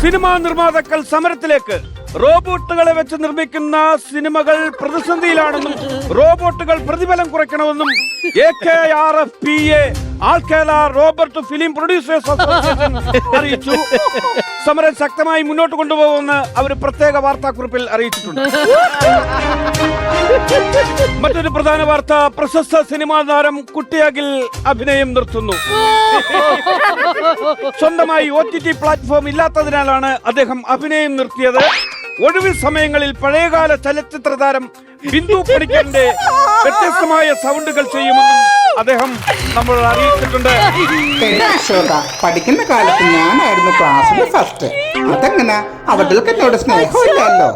Cinema നിർമ്മാതാക്കൾ സമരത്തിലേക്ക്. റോബോട്ടുകളെ വെച്ച് നിർമ്മിക്കുന്ന സിനിമകൾ പ്രതിസന്ധിയിലാണെന്നും റോബോട്ടുകൾ പ്രതിഫലം കുറയ്ക്കണമെന്നും AKRFPA all Kerala robot film producers association അറിയിച്ചു. സമരം ശക്തമായി മുന്നോട്ട് കൊണ്ടുപോകുമെന്ന് അവർ പ്രത്യേക വാർത്താക്കുറിപ്പിൽ അറിയിച്ചിട്ടുണ്ട്. മറ്റൊരു പ്രധാന വാർത്ത, പ്രശസ്ത സിനിമാ താരം കുട്ടിയാകിൽ അഭിനയം നിർത്തുന്നു. സ്വന്തമായി OTT പ്ലാറ്റ്ഫോം ഇല്ലാത്തതിനാലാണ് അദ്ദേഹം അഭിനയം നിർത്തിയത്. ഒഴിവ് സമയങ്ങളിൽ പഴയകാല ചലച്ചിത്ര താരം ബിന്ദു പണിക്കറിന്റെ വ്യത്യസ്തമായ സൗണ്ടുകൾ ചെയ്യുമെന്നും അദ്ദേഹം നമ്മൾ അറിയിച്ചിട്ടുണ്ട്. പഠിക്കുന്ന കാലത്ത് ഞാനായിരുന്നു ക്ലാസ്സിലെ ഫസ്റ്റ്. അതെങ്ങനെ അവർക്ക് എന്നോട് സ്നേഹമില്ലല്ലോ.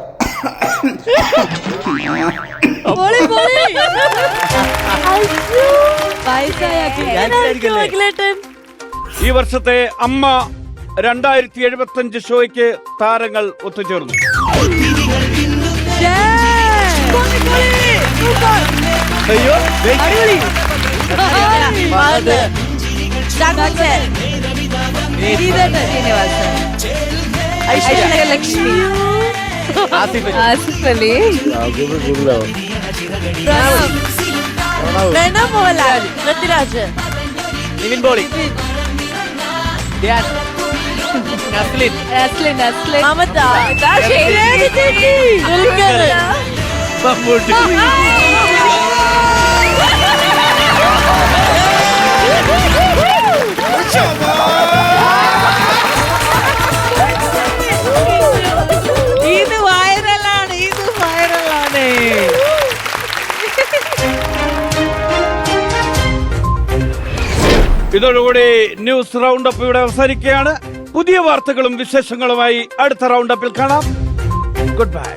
ഈ വർഷത്തെ അമ്മ 2075 ഷോയ്ക്ക് താരങ്ങൾ ഒത്തുചേർന്നു. ലക്ഷ്മി, ആസിഫ് അലി, പ്രണവ് മോഹൻലാൽ, പൃഥ്വിരാജ്, നിവിൻ പോളി, നസ്ലിൻ, മമത, മമ്മൂട്ടി. ഇത് വൈറലാണ്, ഇത് വൈറലാണ്. ഇതോടുകൂടി ന്യൂസ് റൗണ്ട് അപ്പ് ഇവിടെ അവസാനിക്കുകയാണ്. പുതിയ വാർത്തകളും വിശേഷങ്ങളുമായി അടുത്ത റൗണ്ട് അപ്പിൽ കാണാം. Good bye.